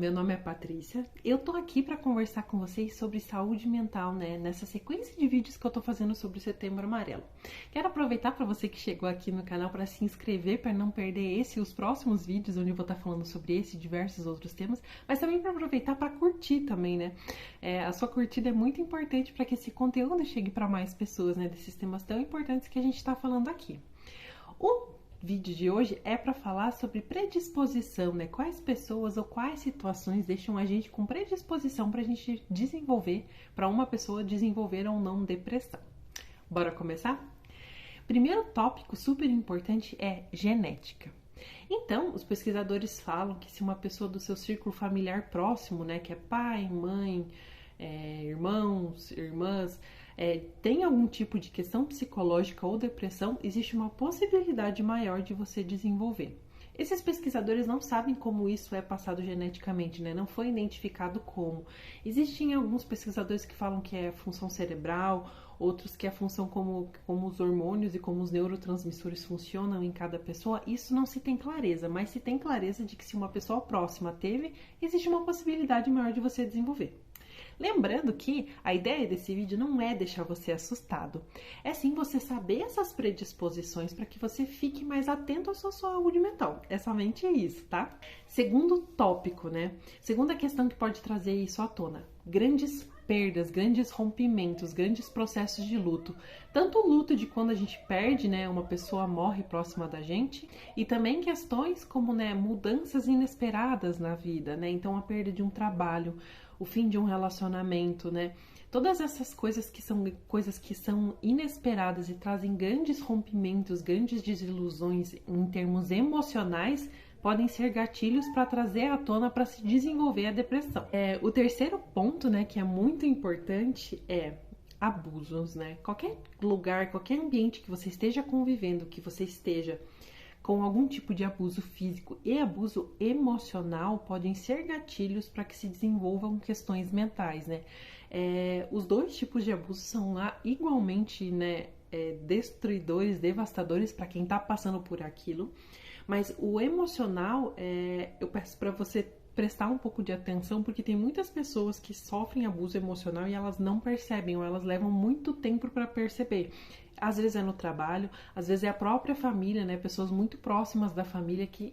meu nome é Patrícia. Eu tô aqui para conversar com vocês sobre saúde mental, né? Nessa sequência de vídeos que eu tô fazendo sobre o Setembro Amarelo. Quero aproveitar para você que chegou aqui no canal para se inscrever para não perder esse e os próximos vídeos onde eu vou estar falando sobre esse e diversos outros temas, mas também para aproveitar para curtir também, né? A sua curtida é muito importante para que esse conteúdo chegue para mais pessoas, né? Desses temas tão importantes que a gente está falando aqui. O vídeo de hoje é para falar sobre predisposição, né? Quais pessoas ou quais situações deixam a gente com predisposição para a gente desenvolver, para uma pessoa desenvolver ou não depressão. Bora começar? Primeiro tópico super importante é genética. Então, os pesquisadores falam que se uma pessoa do seu círculo familiar próximo, né, que é pai, mãe, irmãos, irmãs, tem algum tipo de questão psicológica ou depressão, existe uma possibilidade maior de você desenvolver. Esses pesquisadores não sabem como isso é passado geneticamente, né? Não foi identificado como. Existem alguns pesquisadores que falam que é função cerebral, outros que é função como os hormônios e como os neurotransmissores funcionam em cada pessoa. Isso não se tem clareza, mas se tem clareza de que se uma pessoa próxima teve, existe uma possibilidade maior de você desenvolver. Lembrando que a ideia desse vídeo não é deixar você assustado, é sim você saber essas predisposições para que você fique mais atento à sua saúde mental. É somente isso, tá? Segundo tópico, né? Segunda questão que pode trazer isso à tona: grandes perdas, grandes rompimentos, grandes processos de luto. Tanto o luto de quando a gente perde, né, uma pessoa morre próxima da gente, e também questões como, né, mudanças inesperadas na vida, né? Então a perda de um trabalho, o fim de um relacionamento, né? Todas essas coisas que são inesperadas e trazem grandes rompimentos, grandes desilusões em termos emocionais, podem ser gatilhos para trazer à tona para se desenvolver a depressão. O terceiro ponto, né, que é muito importante é abusos, né? Qualquer lugar, qualquer ambiente que você esteja convivendo, que você esteja com algum tipo de abuso físico e abuso emocional, podem ser gatilhos para que se desenvolvam questões mentais, né? Os dois tipos de abuso são lá igualmente, né, destruidores, devastadores para quem está passando por aquilo, mas o emocional, eu peço para você prestar um pouco de atenção, porque tem muitas pessoas que sofrem abuso emocional e elas não percebem, ou elas levam muito tempo para perceber. Às vezes é no trabalho, às vezes é a própria família, né? Pessoas muito próximas da família que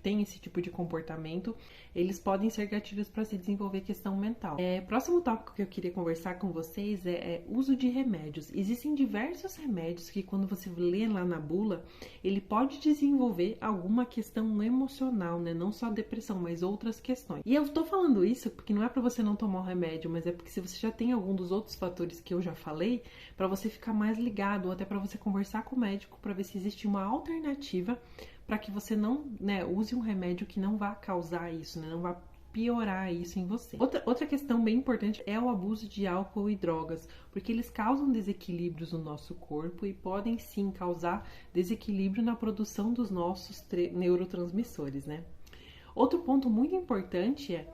têm esse tipo de comportamento. Eles podem ser gatilhos para se desenvolver questão mental. Próximo tópico que eu queria conversar com vocês é uso de remédios. Existem diversos remédios que, quando você lê lá na bula, ele pode desenvolver alguma questão emocional, né? Não só depressão, mas outras questões. E eu tô falando isso porque não é para você não tomar o remédio, mas é porque se você já tem algum dos outros fatores que eu já falei, para você ficar mais ligado, ou até para você conversar com o médico para ver se existe uma alternativa para que você não, né, use um remédio que não vá causar isso, né, não vá piorar isso em você. Outra questão bem importante é o abuso de álcool e drogas, porque eles causam desequilíbrios no nosso corpo e podem sim causar desequilíbrio na produção dos nossos neurotransmissores, né? Outro ponto muito importante é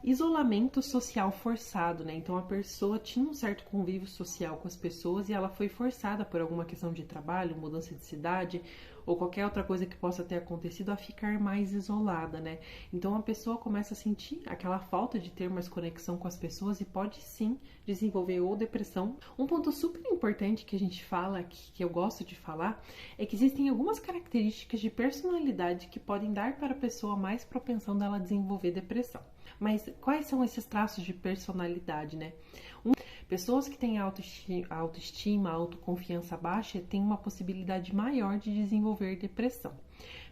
isolamento social forçado, né? Então a pessoa tinha um certo convívio social com as pessoas e ela foi forçada por alguma questão de trabalho, mudança de cidade ou qualquer outra coisa que possa ter acontecido a ficar mais isolada, né? Então a pessoa começa a sentir aquela falta de ter mais conexão com as pessoas e pode sim desenvolver ou depressão. Um ponto super importante que a gente fala aqui, que eu gosto de falar, é que existem algumas características de personalidade que podem dar para a pessoa mais propensão dela desenvolver depressão. Mas quais são esses traços de personalidade, né? Pessoas que têm autoestima, autoconfiança baixa têm uma possibilidade maior de desenvolver depressão.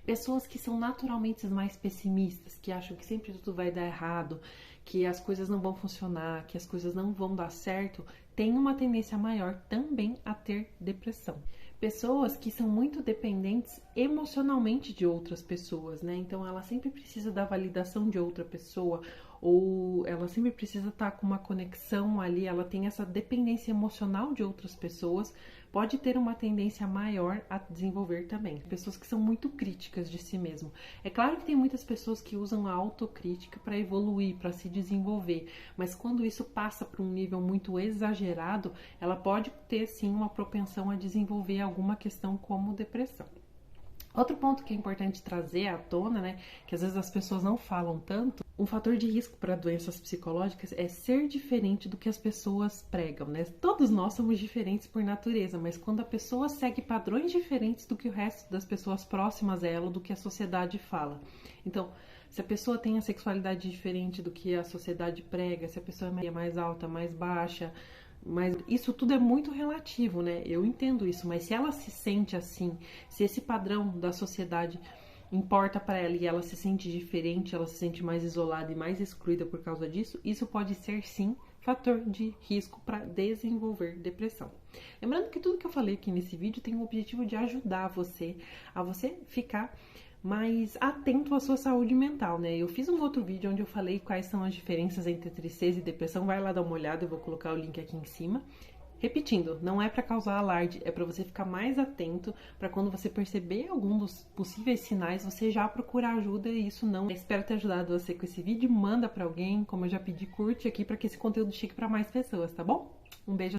Pessoas que são naturalmente mais pessimistas, que acham que sempre tudo vai dar errado, que as coisas não vão funcionar, que as coisas não vão dar certo, têm uma tendência maior também a ter depressão. Pessoas que são muito dependentes emocionalmente de outras pessoas, né? Então ela sempre precisa da validação de outra pessoa, ou ela sempre precisa estar com uma conexão ali, ela tem essa dependência emocional de outras pessoas, pode ter uma tendência maior a desenvolver também. Pessoas que são muito críticas de si mesmo. É claro que tem muitas pessoas que usam a autocrítica para evoluir, para se desenvolver, mas quando isso passa para um nível muito exagerado, ela pode ter sim uma propensão a desenvolver alguma questão como depressão. Outro ponto que é importante trazer à tona, né, que às vezes as pessoas não falam tanto, um fator de risco para doenças psicológicas é ser diferente do que as pessoas pregam, né? Todos nós somos diferentes por natureza, mas quando a pessoa segue padrões diferentes do que o resto das pessoas próximas a ela, do que a sociedade fala. Então, se a pessoa tem a sexualidade diferente do que a sociedade prega, se a pessoa é mais alta, mais baixa, mas isso tudo é muito relativo, né? Eu entendo isso, mas se ela se sente assim, se esse padrão da sociedade importa para ela e ela se sente diferente, ela se sente mais isolada e mais excluída por causa disso, isso pode ser sim fator de risco para desenvolver depressão. Lembrando que tudo que eu falei aqui nesse vídeo tem o objetivo de ajudar você a você ficar mais atento à sua saúde mental, né? Eu fiz um outro vídeo onde eu falei quais são as diferenças entre tristeza e depressão, vai lá dar uma olhada, eu vou colocar o link aqui em cima. Repetindo, não é para causar alarde, é para você ficar mais atento, para quando você perceber algum dos possíveis sinais, você já procurar ajuda e isso não. Espero ter ajudado você com esse vídeo, manda para alguém, como eu já pedi, curte aqui para que esse conteúdo chegue para mais pessoas, tá bom? Um beijo.